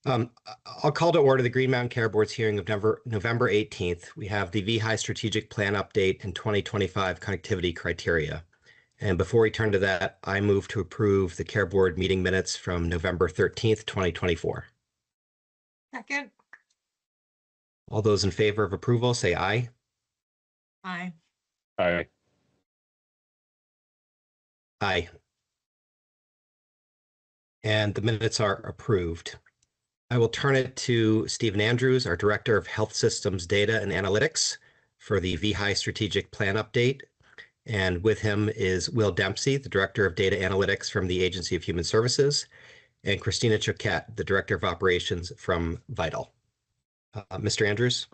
Um, I'll call to order the Green Mountain Care Board's hearing of November 18th. We have the VHI Strategic Plan Update and 2025 Connectivity Criteria. And before we turn to that, I move to approve the Care Board meeting minutes from November 13th, 2024. Second. All those in favor of approval, say aye. Aye. Aye. Aye. And the minutes are approved. I will turn it to Stephen Andrews, our Director of Health Systems Data and Analytics, for the VHI Strategic Plan Update. And with him is Will Dempsey, the Director of Data Analytics from the Agency of Human Services, and Christina Choquette, the Director of Operations from Vital. Mr. Andrews.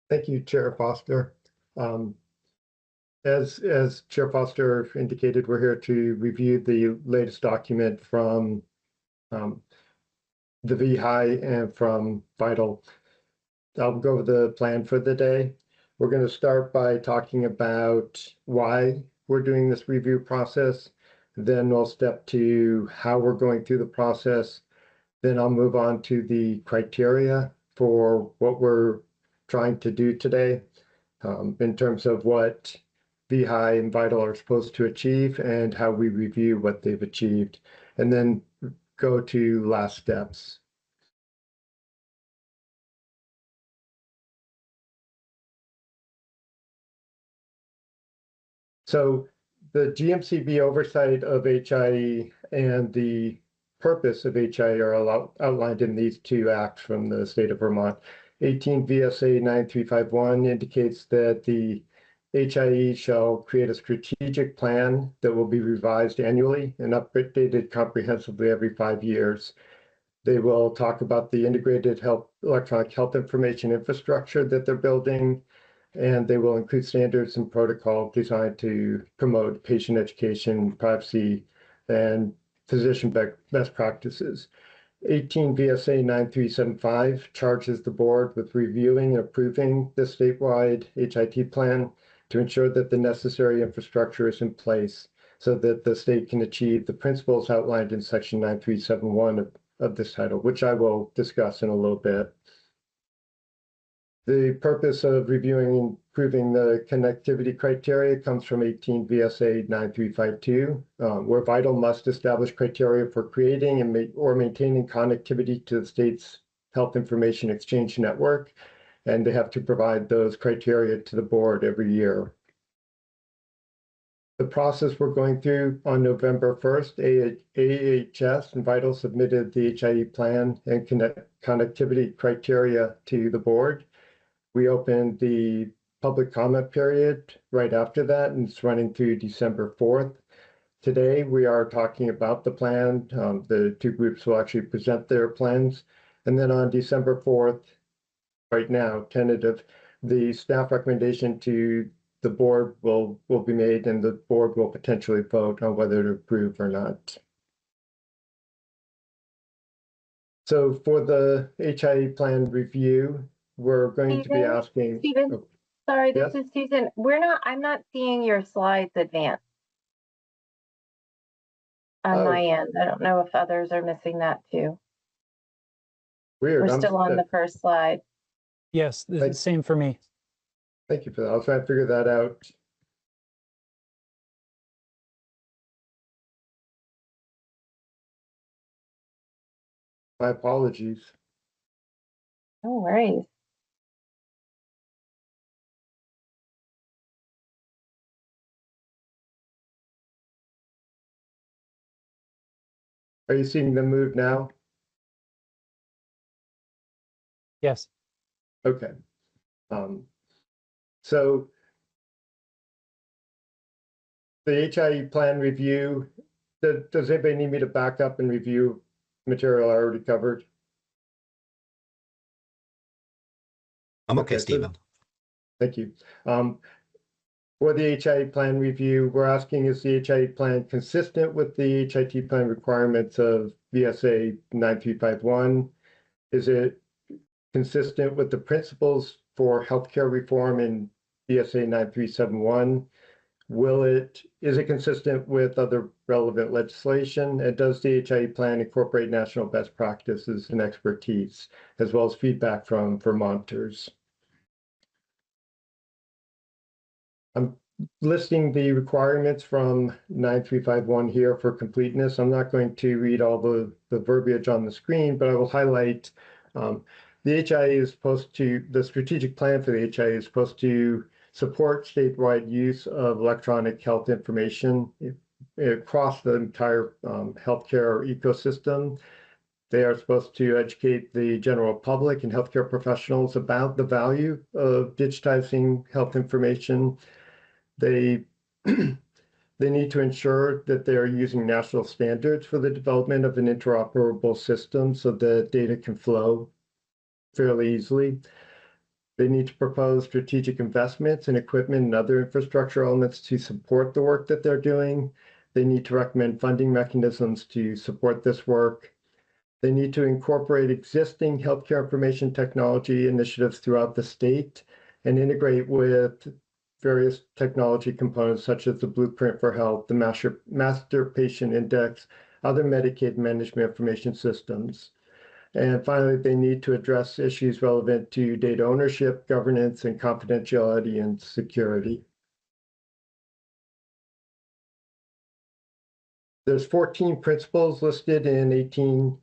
Thank you, Chair Foster. As Chair Foster indicated, we're here to review the latest document from the VHI and from Vital. I'll go over the plan for the day. We're going to start by talking about why we're doing this review process. Then we'll step to how we're going through the process. Then I'll move on to the criteria for what we're trying to do today in terms of what VHI and Vital are supposed to achieve and how we review what they've achieved, and then go to last steps. So the GMCB oversight of HIE and the purpose of HIE are outlined in these two acts from the state of Vermont. 18 VSA 9351 indicates that the HIE shall create a strategic plan that will be revised annually and updated comprehensively every 5 years. They will talk about the integrated electronic health information infrastructure that they're building, and they will include standards and protocol designed to promote patient education, privacy, and physician best practices. 18 VSA 9375 charges the board with reviewing and approving the statewide HIT plan to ensure that the necessary infrastructure is in place so that the state can achieve the principles outlined in section 9371 of this title, which I will discuss in a little bit. The purpose of reviewing and approving the connectivity criteria comes from 18 VSA 9352, where Vital must establish criteria for creating and or maintaining connectivity to the state's health information exchange network, and they have to provide those criteria to the board every year. The process we're going through: on November 1st, AHS and Vital submitted the HIE plan and connectivity criteria to the board. We opened the public comment period right after that, and it's running through December 4th. Today, we are talking about the plan. The two groups will actually present their plans. And then on December 4th, right now, tentative, the staff recommendation to the board will be made, and the board will potentially vote on whether to approve or not. So for the HIE plan review, we're going to be asking. Stephen, oh, sorry, this yes? is Susan. I'm not seeing your slides advance on my end. I don't know if others are missing that too. Weird. We're still on the first slide. Yes, the same for me. Thank you for that. I'll try to figure that out. My apologies. No worries. Are you seeing them move now? Yes. Okay. So the HIE plan review, does anybody need me to back up and review material I already covered? I'm okay, Stephen. Thank you. For the HIE plan review, we're asking, is the HIE plan consistent with the HIT plan requirements of VSA 9351? Is it consistent with the principles for healthcare reform in VSA 9371? Is it consistent with other relevant legislation? And does the HIE plan incorporate national best practices and expertise, as well as feedback from Vermonters? I'm listing the requirements from 9351 here for completeness. I'm not going to read all the verbiage on the screen, but I will highlight the HIE is supposed to, the strategic plan for the HIE is supposed to support statewide use of electronic health information across the entire healthcare ecosystem. They are supposed to educate the general public and healthcare professionals about the value of digitizing health information. They need to ensure that they're using national standards for the development of an interoperable system so that data can flow fairly easily. They need to propose strategic investments in equipment and other infrastructure elements to support the work that they're doing. They need to recommend funding mechanisms to support this work. They need to incorporate existing healthcare information technology initiatives throughout the state and integrate with various technology components such as the Blueprint for Health, the Master Patient Index, other Medicaid management information systems. And finally, they need to address issues relevant to data ownership, governance, and confidentiality and security. There's 14 principles listed in 18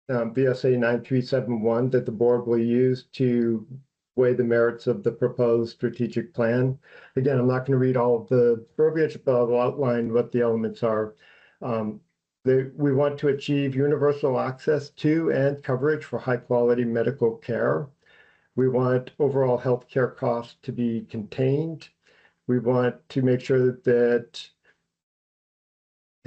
VSA 9371 that the board will use to weigh the merits of the proposed strategic plan. Again, I'm not going to read all of the verbiage, but I'll outline what the elements are. We want to achieve universal access to and coverage for high quality medical care. We want overall healthcare costs to be contained. We want to make sure that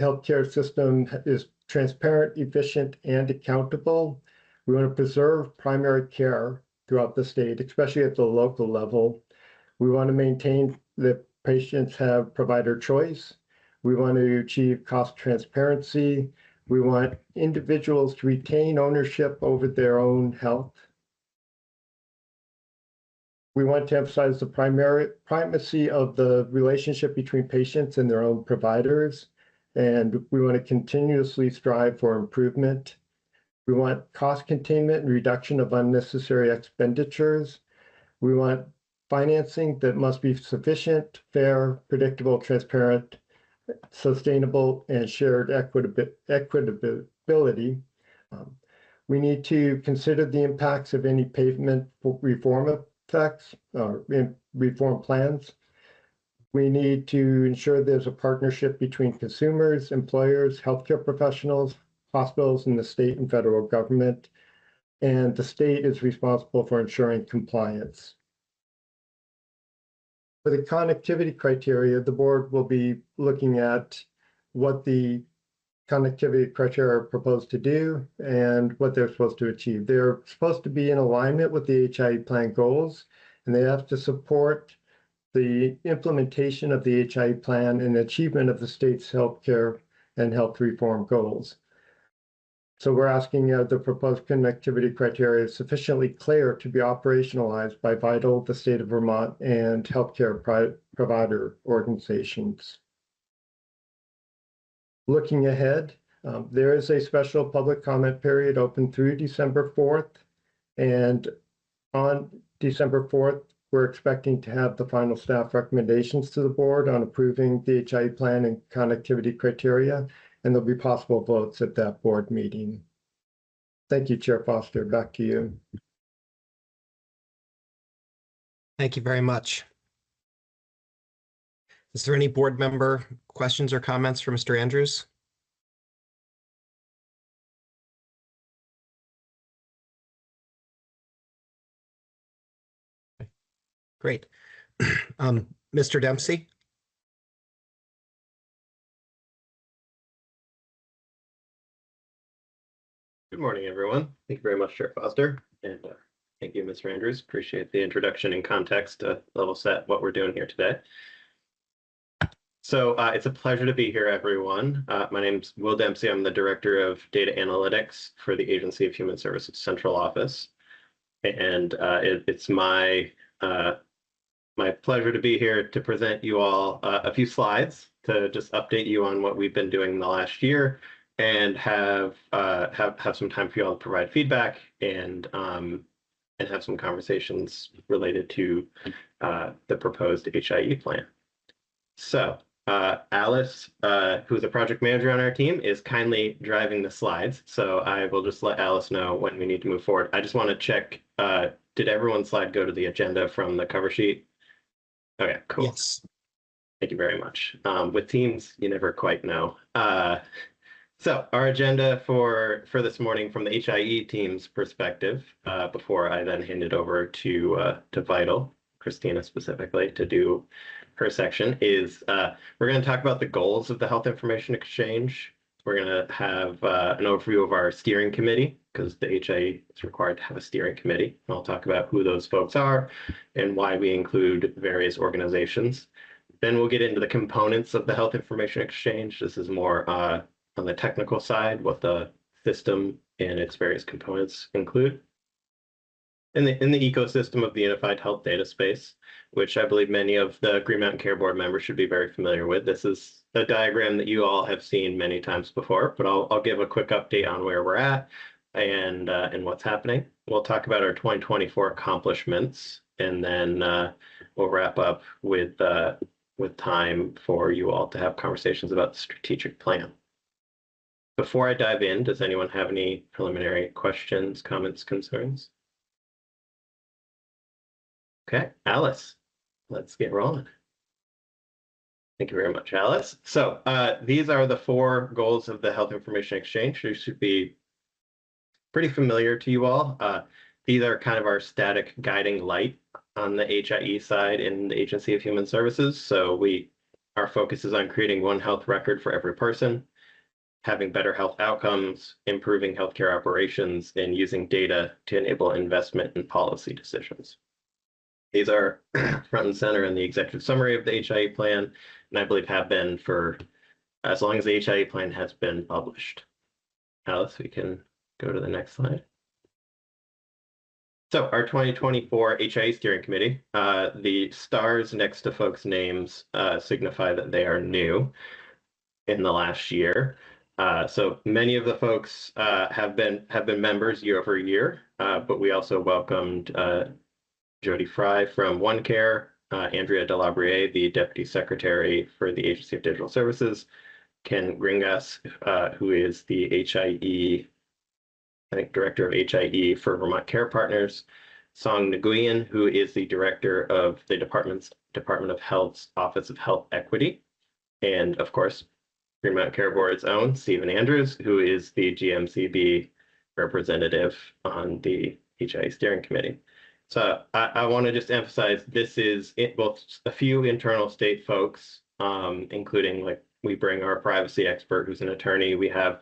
healthcare system is transparent, efficient, and accountable. We want to preserve primary care throughout the state, especially at the local level. We want to maintain that patients have provider choice. We want to achieve cost transparency. We want individuals to retain ownership over their own health. We want to emphasize the primacy of the relationship between patients and their own providers. And we want to continuously strive for improvement. We want cost containment and reduction of unnecessary expenditures. We want financing that must be sufficient, fair, predictable, transparent, sustainable, and shared equitability. We need to consider the impacts of any pavement reform effects or reform plans. We need to ensure there's a partnership between consumers, employers, healthcare professionals, hospitals, and the state and federal government. And the state is responsible for ensuring compliance. For the connectivity criteria, the board will be looking at what the connectivity criteria are proposed to do and what they're supposed to achieve. They're supposed to be in alignment with the HIE plan goals, and they have to support the implementation of the HIE plan and achievement of the state's healthcare and health reform goals. So we're asking the proposed connectivity criteria is sufficiently clear to be operationalized by VITAL, the state of Vermont, and healthcare provider organizations. Looking ahead, there is a special public comment period open through December 4th. And on December 4th, we're expecting to have the final staff recommendations to the board on approving the HIE plan and connectivity criteria, and there'll be possible votes at that board meeting. Thank you, Chair Foster. Back to you. Thank you very much. Is there any board member questions or comments for Mr. Andrews? Great. Mr. Dempsey? Good morning, everyone. Thank you very much, Chair Foster, and thank you, Mr. Andrews. Appreciate the introduction and context to level set what we're doing here today. So it's a pleasure to be here, everyone. My name's Will Dempsey. I'm the Director of Data Analytics for the Agency of Human Services Central Office. And it's my my pleasure to be here to present you all a few slides to just update you on what we've been doing in the last year and have some time for you all to provide feedback and have some conversations related to the proposed HIE plan. So Alice, who's a project manager on our team, is kindly driving the slides. So I will just let Alice know when we need to move forward. I just want to check, did everyone's slide go to the agenda from the cover sheet? Okay, cool. Yes. Thank you very much. With Teams, you never quite know. So our agenda for this morning from the HIE team's perspective, before I then hand it over to Vital, Christina specifically, to do her section, is we're going to talk about the goals of the Health Information Exchange. We're going to have an overview of our steering committee, because the HIE is required to have a steering committee. And I'll talk about who those folks are and why we include various organizations. Then we'll get into the components of the Health Information Exchange. This is more on the technical side, what the system and its various components include. In the ecosystem of the Unified Health Data Space, which I believe many of the Green Mountain Care Board members should be very familiar with. This is a diagram that you all have seen many times before, but I'll give a quick update on where we're at and what's happening. We'll talk about our 2024 accomplishments, and then we'll wrap up with time for you all to have conversations about the strategic plan. Before I dive in, does anyone have any preliminary questions, comments, concerns? Okay, Alice, let's get rolling. Thank you very much, Alice. So these are the 4 goals of the Health Information Exchange. They should be pretty familiar to you all. These are kind of our static guiding light on the HIE side in the Agency of Human Services. So our focus is on creating one health record for every person, having better health outcomes, improving healthcare operations, and using data to enable investment and policy decisions. These are front and center in the executive summary of the HIE plan, and I believe have been for as long as the HIE plan has been published. Alice, we can go to the next slide. So our 2024 HIE Steering Committee, the stars next to folks' names signify that they are new in the last year. So many of the folks have been members year over year, but we also welcomed Jody Fry from OneCare, Andrea Delabriere, the Deputy Secretary for the Agency of Digital Services, Ken Gringas, who is the HIE, I think, Director of HIE for Vermont Care Partners, Song Nguyen, who is the Director of the Department of Health's Office of Health Equity, and of course, Green Mountain Care Board's own Stephen Andrews, who is the GMCB representative on the HIE Steering Committee. So I want to just emphasize this is both a few internal state folks, including like we bring our privacy expert who's an attorney. We have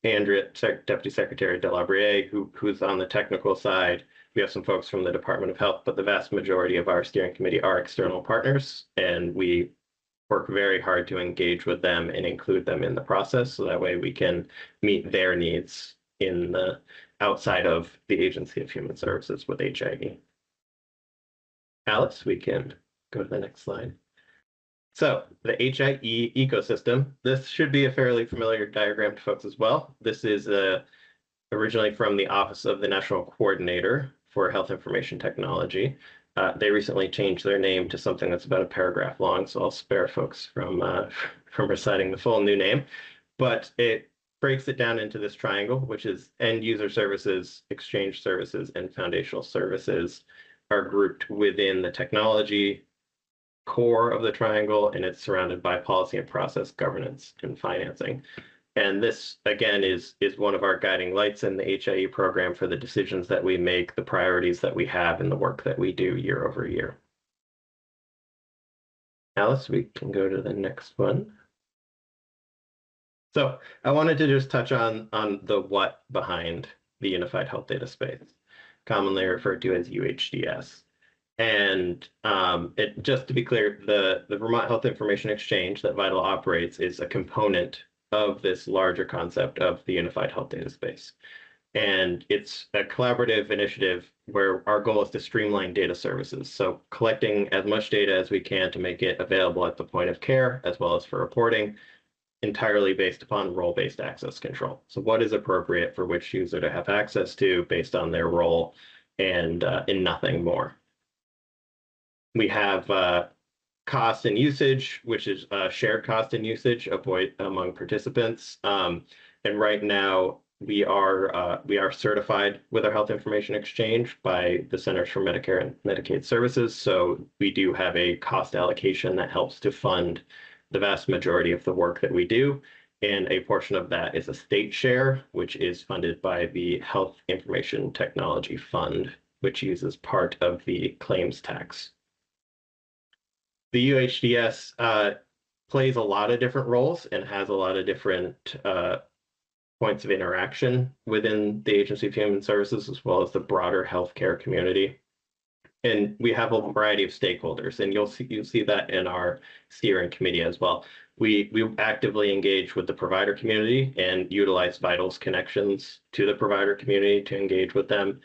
Andrea, Deputy Secretary Delabriere, who's on the technical side. We have some folks from the Department of Health, but the vast majority of our steering committee are external partners, and we work very hard to engage with them and include them in the process, so that way we can meet their needs in the outside of the Agency of Human Services with HIE. Alice, we can go to the next slide. So the HIE ecosystem, this should be a fairly familiar diagram to folks as well. This is originally from the Office of the National Coordinator for Health Information Technology. They recently changed their name to something that's about a paragraph long, so I'll spare folks from reciting the full new name. But it breaks it down into this triangle, which is end user services, exchange services, and foundational services are grouped within the technology core of the triangle, and it's surrounded by policy and process, governance, and financing. And this, again, is one of our guiding lights in the HIE program for the decisions that we make, the priorities that we have, and the work that we do year over year. Alice, we can go to the next one. So I wanted to just touch on the what behind the Unified Health Data Space, commonly referred to as UHDS. And just to be clear, the Vermont Health Information Exchange that Vital operates is a component of this larger concept of the Unified Health Data Space. And it's a collaborative initiative where our goal is to streamline data services. So collecting as much data as we can to make it available at the point of care, as well as for reporting, entirely based upon role-based access control. So what is appropriate for which user to have access to based on their role and in nothing more. We have cost and usage, which is shared cost and usage among participants. And right now we are certified with our Health Information Exchange by the Centers for Medicare and Medicaid Services. So we do have a cost allocation that helps to fund the vast majority of the work that we do. And a portion of that is a state share, which is funded by the Health Information Technology Fund, which uses part of the claims tax. The UHDS plays a lot of different roles and has a lot of different points of interaction within the Agency of Human Services, as well as the broader healthcare community. And we have a variety of stakeholders, and you'll see that in our steering committee as well. We actively engage with the provider community and utilize Vital's connections to the provider community to engage with them.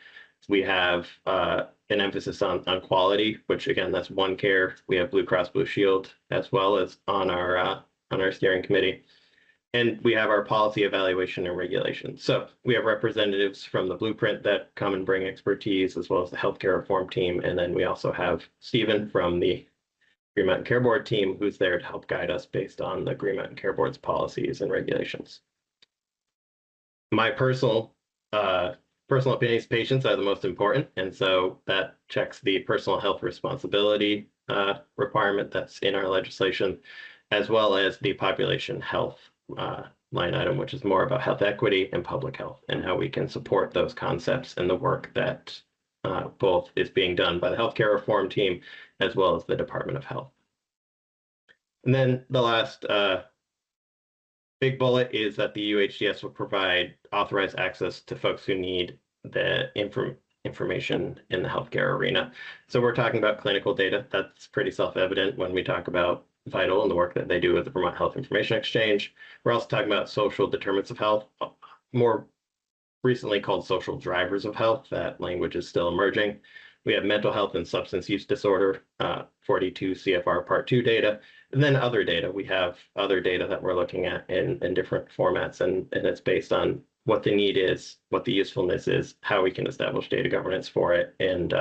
We have an emphasis on quality, which again, that's OneCare. We have Blue Cross Blue Shield as well as on our steering committee. And we have our policy evaluation and regulation. So we have representatives from the blueprint that come and bring expertise, as well as the healthcare reform team. And then we also have Stephen from the Green Mountain Care Board team, who's there to help guide us based on the Green Mountain Care Board's policies and regulations. My personal opinions, patients are the most important. And so that checks the personal health responsibility requirement that's in our legislation, as well as the population health line item, which is more about health equity and public health and how we can support those concepts and the work that both is being done by the healthcare reform team as well as the Department of Health. And then the last big bullet is that the UHDS will provide authorized access to folks who need the information in the healthcare arena. So we're talking about clinical data. That's pretty self-evident when we talk about Vital and the work that they do with the Vermont Health Information Exchange. We're also talking about social determinants of health, more recently called social drivers of health. That language is still emerging. We have mental health and substance use disorder, 42 CFR Part 2 data, and then other data. We have other data that we're looking at in different formats, and it's based on what the need is, what the usefulness is, how we can establish data governance for it, and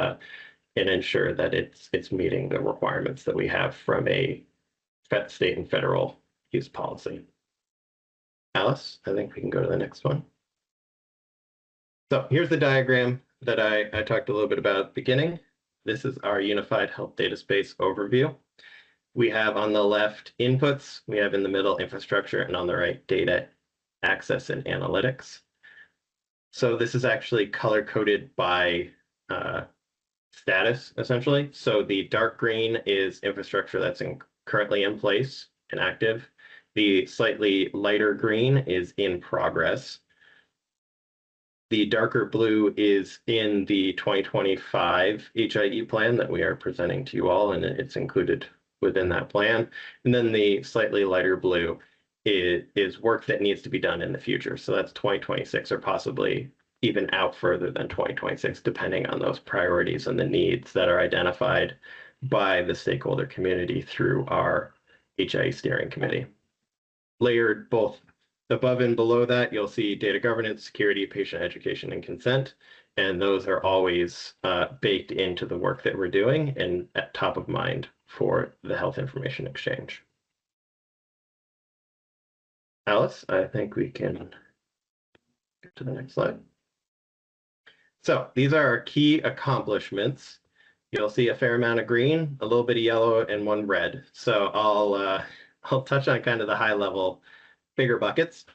ensure that it's meeting the requirements that we have from a state and federal use policy. Alice, I think we can go to the next one. So here's the diagram that I talked a little bit about at the beginning. This is our unified health data space overview. We have on the left inputs, we have in the middle infrastructure, and on the right data access and analytics. So this is actually color coded by status, essentially. So the dark green is infrastructure that's currently in place and active. The slightly lighter green is in progress. The darker blue is in the 2025 HIE plan that we are presenting to you all, and it's included within that plan. And then the slightly lighter blue is work that needs to be done in the future. So that's 2026 or possibly even out further than 2026, depending on those priorities and the needs that are identified by the stakeholder community through our HIE steering committee. Layered both above and below that, you'll see data governance, security, patient education, and consent. And those are always baked into the work that we're doing and at top of mind for the Health Information Exchange. Alice, I think we can go to the next slide. So these are our key accomplishments. You'll see a fair amount of green, a little bit of yellow, and one red. So I'll touch on kind of the high level bigger buckets,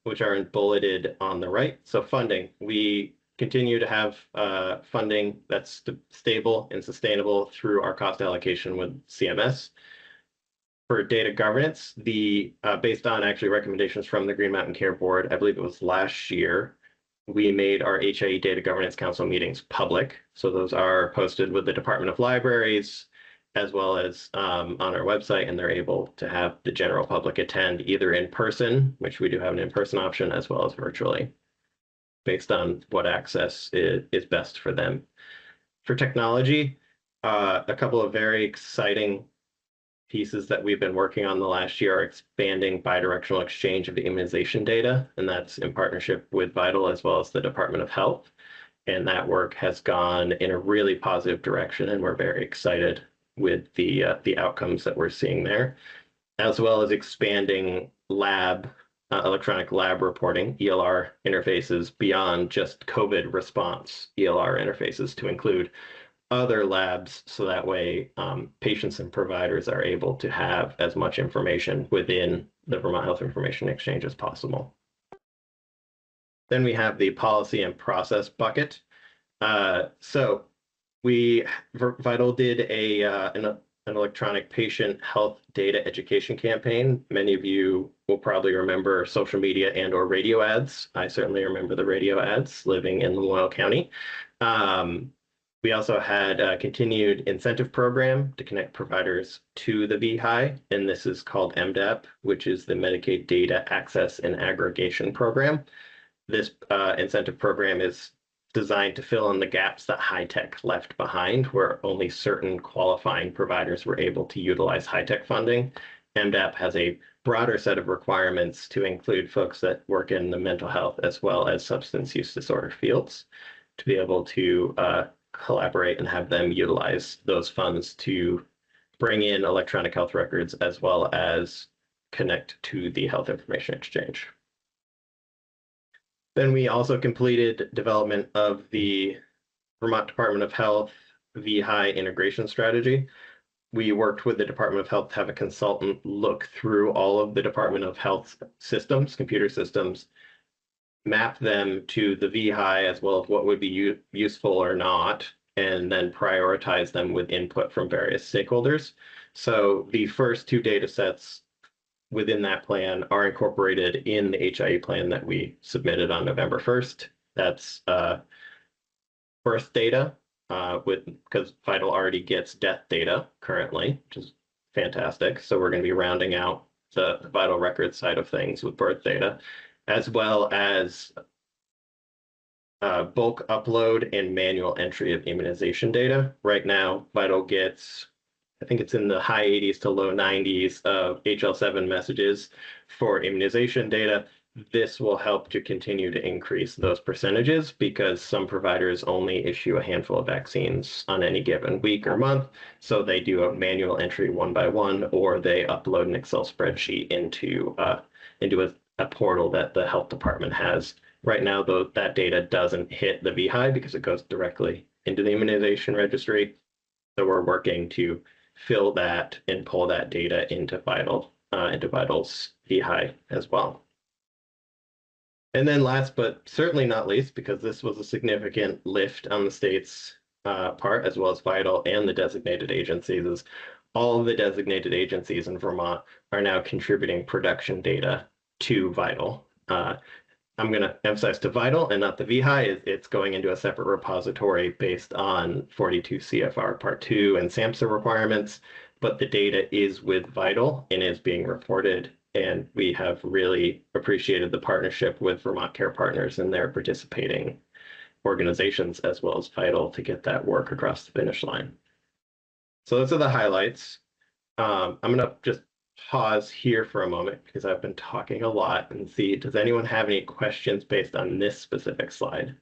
which are bulleted on the right. So funding, we continue to have funding that's stable and sustainable through our cost allocation with CMS. For data governance, based on actually recommendations from the Green Mountain Care Board, I believe it was last year, we made our HIE Data Governance Council meetings public. So those are posted with the Department of Libraries, as well as on our website, and they're able to have the general public attend either in person, which we do have an in-person option, as well as virtually. based on what access is best for them. For technology, a couple of very exciting pieces that we've been working on the last year are expanding bidirectional exchange of immunization data, and that's in partnership with Vital as well as the Department of Health. And that work has gone in a really positive direction, and we're very excited with the outcomes that we're seeing there, as well as expanding electronic lab reporting, ELR interfaces, beyond just COVID response ELR interfaces to include other labs, so that way patients and providers are able to have as much information within the Vermont Health Information Exchange as possible. Then we have the policy and process bucket. So Vital did an electronic patient health data education campaign. Many of you will probably remember social media and or radio ads. I certainly remember the radio ads living in Lamoille County. We also had a continued incentive program to connect providers to the VHI, and this is called MDAP, which is the Medicaid Data Access and Aggregation Program. This incentive program is designed to fill in the gaps that high tech left behind, where only certain qualifying providers were able to utilize high tech funding. MDAP has a broader set of requirements to include folks that work in the mental health as well as substance use disorder fields to be able to collaborate and have them utilize those funds to bring in electronic health records as well as connect to the Health Information Exchange. Then we also completed development of the Vermont Department of Health VHI integration strategy. We worked with the Department of Health to have a consultant look through all of the Department of Health systems, computer systems, map them to the VHI as well as what would be useful or not, and then prioritize them with input from various stakeholders. So the first two data sets within that plan are incorporated in the HIE plan that we submitted on November 1st. That's birth data, because Vital already gets death data currently, which is fantastic. So we're going to be rounding out the Vital record side of things with birth data, as well as bulk upload and manual entry of immunization data. Right now, Vital gets, I think it's in the high 80s to low 90s of HL7 messages for immunization data. This will help to continue to increase those percentages because some providers only issue a handful of vaccines on any given week or month. So they do a manual entry one by one, or they upload an Excel spreadsheet into a portal that the health department has. Right now, though, that data doesn't hit the VHI because it goes directly into the immunization registry. So we're working to fill that and pull that data into Vital's VHI as well. And then last but certainly not least, because this was a significant lift on the state's part, as well as Vital and the designated agencies, is all of the designated agencies in Vermont are now contributing production data to Vital. I'm going to emphasize to Vital and not the VHI. It's going into a separate repository based on 42 CFR Part 2 and SAMHSA requirements, but the data is with Vital and is being reported. And we have really appreciated the partnership with Vermont Care Partners and their participating organizations, as well as Vital, to get that work across the finish line. So those are the highlights. I'm going to just pause here for a moment because I've been talking a lot and see, does anyone have any questions based on this specific slide?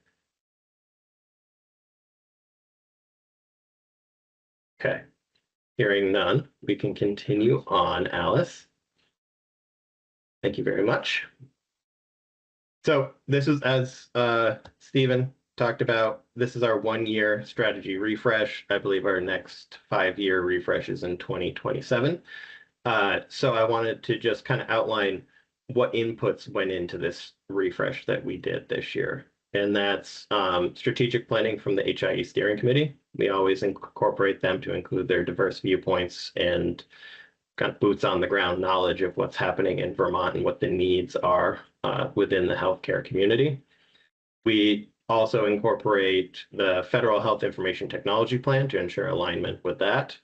Okay, hearing none, we can continue on, Alice. Thank you very much. So this is, as Stephen talked about, this is our 1-year strategy refresh. I believe our next 5-year refresh is in 2027. So I wanted to just kind of outline what inputs went into this refresh that we did this year. And that's strategic planning from the HIE steering committee. We always incorporate them to include their diverse viewpoints and kind of boots on the ground knowledge of what's happening in Vermont and what the needs are within the healthcare community. We also incorporate the Federal Health Information Technology Plan to ensure alignment with that.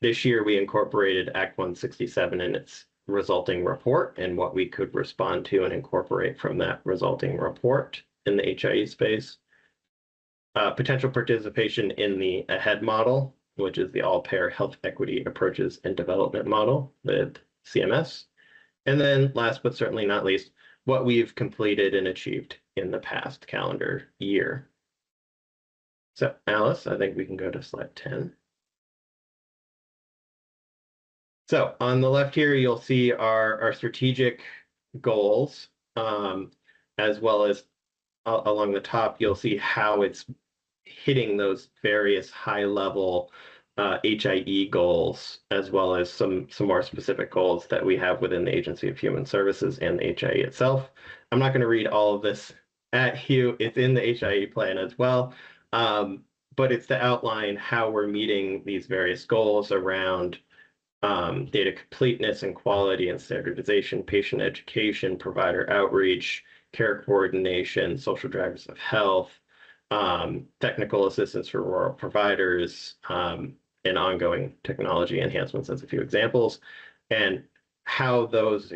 This year, we incorporated Act 167 and its resulting report and what we could respond to and incorporate from that resulting report. in the HIE space. Potential participation in the AHEAD model, which is the all-payer health equity approaches and development model with CMS. And then last but certainly not least, what we've completed and achieved in the past calendar year. So Alice, I think we can go to slide 10. So on the left here, you'll see our strategic goals, as well as along the top, you'll see how it's hitting those various high-level HIE goals, as well as some more specific goals that we have within the Agency of Human Services and the HIE itself. I'm not going to read all of this at you. It's in the HIE plan as well, but it's to outline how we're meeting these various goals around data completeness and quality and standardization, patient education, provider outreach, care coordination, social drivers of health, technical assistance for rural providers, and ongoing technology enhancements as a few examples, and how those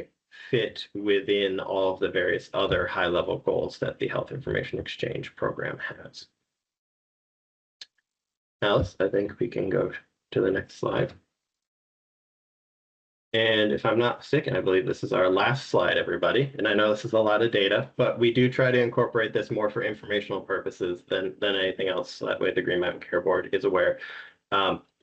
fit within all of the various other high-level goals that the Health Information Exchange program has. Alice, I think we can go to the next slide. And if I'm not mistaken, I believe this is our last slide, everybody. And I know this is a lot of data, but we do try to incorporate this more for informational purposes than anything else. So that way the Green Mountain Care Board is aware.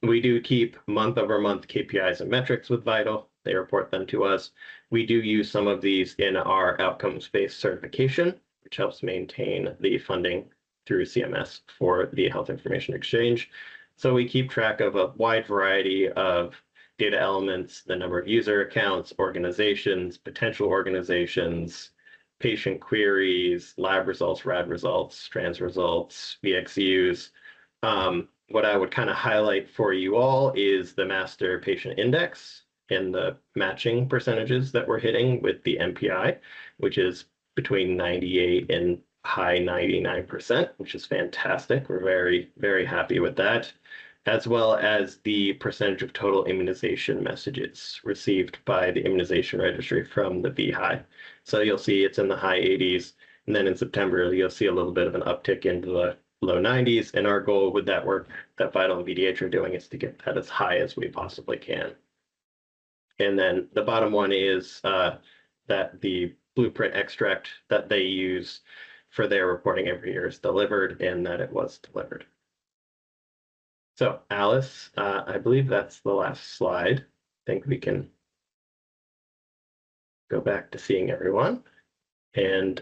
We do keep month-over-month KPIs and metrics with Vital. They report them to us. We do use some of these in our outcomes-based certification, which helps maintain the funding through CMS for the Health Information Exchange. So we keep track of a wide variety of data elements, the number of user accounts, organizations, potential organizations, patient queries, lab results, RAD results, trans results, VXUs. What I would kind of highlight for you all is the master patient index and the matching percentages that we're hitting with the MPI, which is between 98 and high 99%, which is fantastic. We're very, very happy with that, as well as the percentage of total immunization messages received by the immunization registry from the VHI. So you'll see it's in the high 80s, and then in September, you'll see a little bit of an uptick into the low 90s, and our goal with that work that Vital and VDH are doing is to get that as high as we possibly can. And then the bottom one is that the blueprint extract that they use for their reporting every year is delivered, and that it was delivered. So Alice, I believe that's the last slide. I think we can go back to seeing everyone. And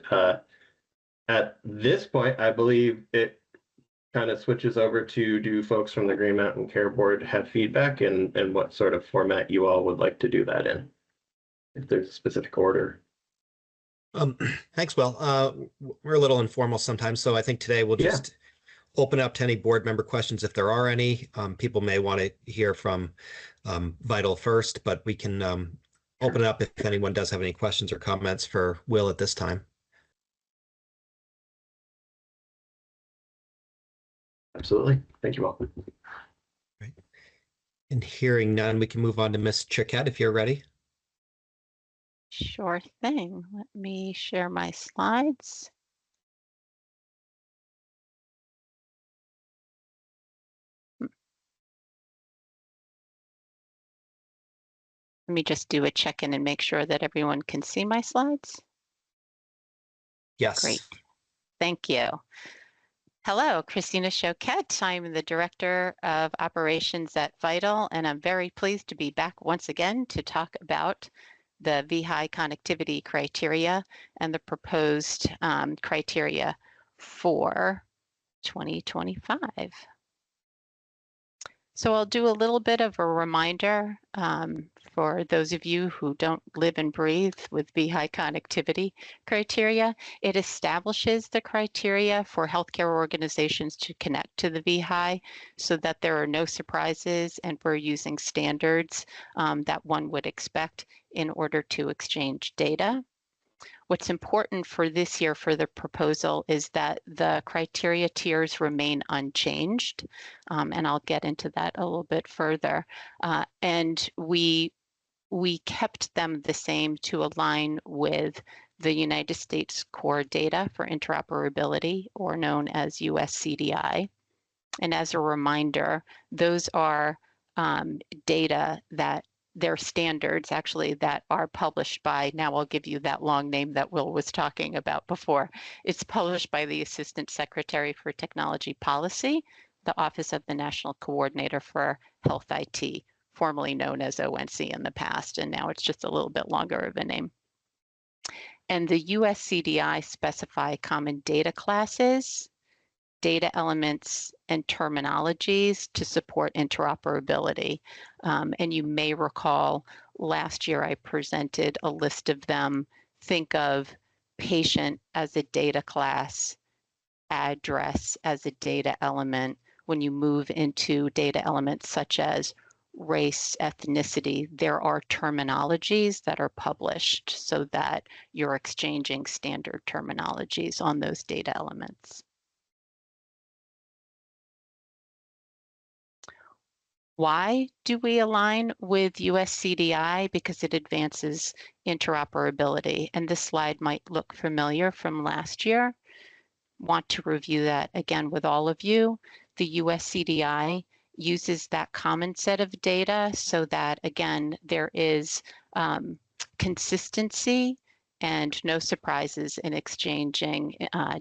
at this point, I believe it kind of switches over to, do folks from the Green Mountain Care Board have feedback, and what sort of format you all would like to do that in, if there's a specific order. Thanks, Will. We're a little informal sometimes, so I think today we'll just open up to any board member questions if there are any. People may want to hear from Vital first, but we can open it up if anyone does have any questions or comments for Will at this time. Absolutely. Thank you all. Right. And hearing none, we can move on to Ms. Chiquette if you're ready. Sure thing. Let me share my slides. Let me just do a check-in and make sure that everyone can see my slides. Yes. Great. Thank you. Hello, Christina Choquette. I'm the Director of Operations at Vital, and I'm very pleased to be back once again to talk about the VHI connectivity criteria and the proposed criteria for 2025. So I'll do a little bit of a reminder for those of you who don't live and breathe with VHI connectivity criteria. It establishes the criteria for healthcare organizations to connect to the VHI so that there are no surprises, and we're using standards that one would expect in order to exchange data. What's important for this year for the proposal is that the criteria tiers remain unchanged, and I'll get into that a little bit further. And we kept them the same to align with the United States Core Data for Interoperability, or known as USCDI. And as a reminder, those are data that they're standards actually that are published by, now I'll give you that long name that Will was talking about before. It's published by the Assistant Secretary for Technology Policy, the Office of the National Coordinator for Health IT, formerly known as ONC in the past, and now it's just a little bit longer of a name. And the USCDI specify common data classes, data elements, and terminologies to support interoperability. And you may recall last year I presented a list of them. Think of patient as a data class, address as a data element. When you move into data elements such as race, ethnicity, there are terminologies that are published so that you're exchanging standard terminologies on those data elements. Why do we align with USCDI? Because it advances interoperability. And this slide might look familiar from last year. Want to review that again with all of you. The USCDI uses that common set of data so that, again, there is consistency and no surprises in exchanging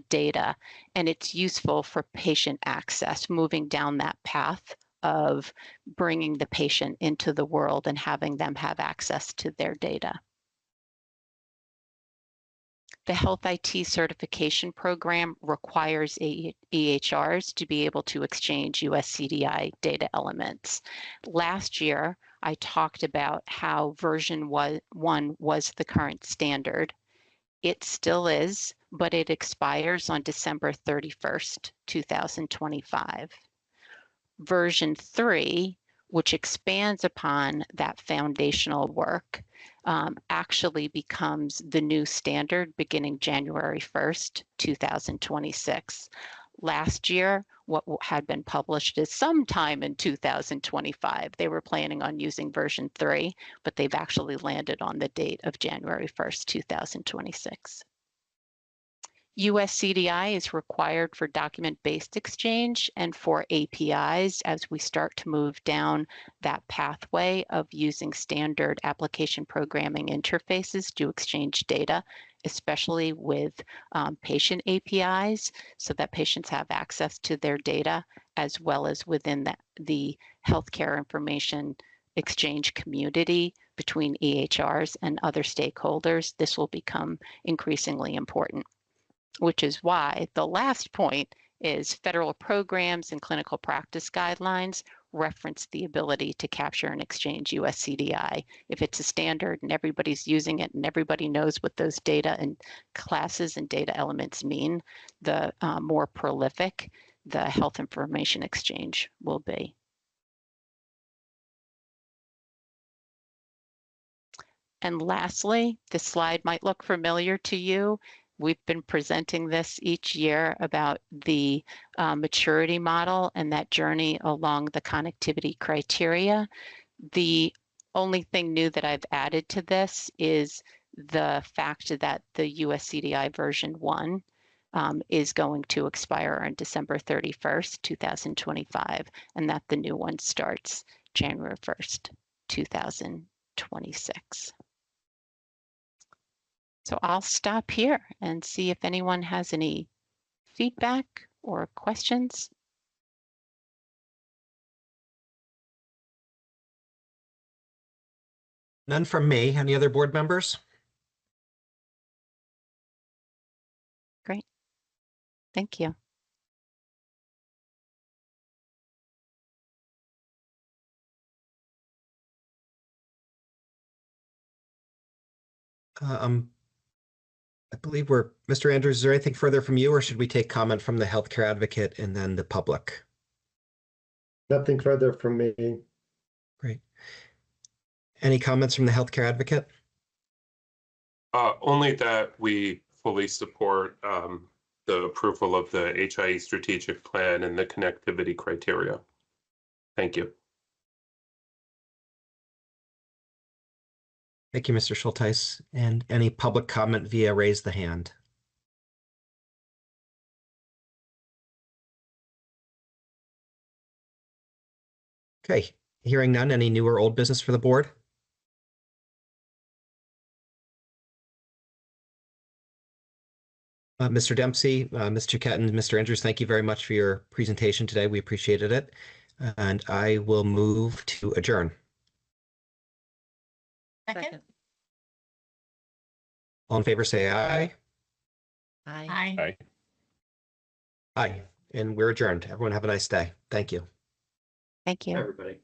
data. And it's useful for patient access, moving down that path of bringing the patient into the world and having them have access to their data. The Health IT certification program requires EHRs to be able to exchange USCDI data elements. Last year, I talked about how version 1 was the current standard. It still is, but it expires on December 31st, 2025. Version 3, which expands upon that foundational work, actually becomes the new standard beginning January 1st, 2026. Last year, what had been published is sometime in 2025. They were planning on using version 3, but they've actually landed on the date of January 1st, 2026. USCDI is required for document-based exchange and for APIs as we start to move down that pathway of using standard application programming interfaces to exchange data, especially with patient APIs, so that patients have access to their data, as well as within the healthcare information exchange community between EHRs and other stakeholders. This will become increasingly important, which is why the last point is federal programs and clinical practice guidelines reference the ability to capture and exchange USCDI. If it's a standard and everybody's using it and everybody knows what those data and classes and data elements mean, the more prolific the health information exchange will be. And lastly, this slide might look familiar to you. We've been presenting this each year about the maturity model and that journey along the connectivity criteria. The only thing new that I've added to this is the fact that the USCDI version 1 is going to expire on December 31st, 2025, and that the new one starts January 1st, 2026. So I'll stop here and see if anyone has any feedback or questions. None from me. Any other board members? Great. Thank you. I believe Mr. Andrews, is there anything further from you, or should we take comment from the healthcare advocate and then the public? Nothing further from me. Great. Any comments from the healthcare advocate? Only that we fully support the approval of the HIE strategic plan and the connectivity criteria. Thank you. Thank you, Mr. Schulteis. And any public comment via raise the hand? Okay, hearing none, any new or old business for the board? Mr. Dempsey, Mr. Ketton, Mr. Andrews, thank you very much for your presentation today. We appreciated it. And I will move to adjourn. Second. All in favor, say aye. Aye. Aye. And we're adjourned. Everyone have a nice day. Thank you. Thank you. Everybody.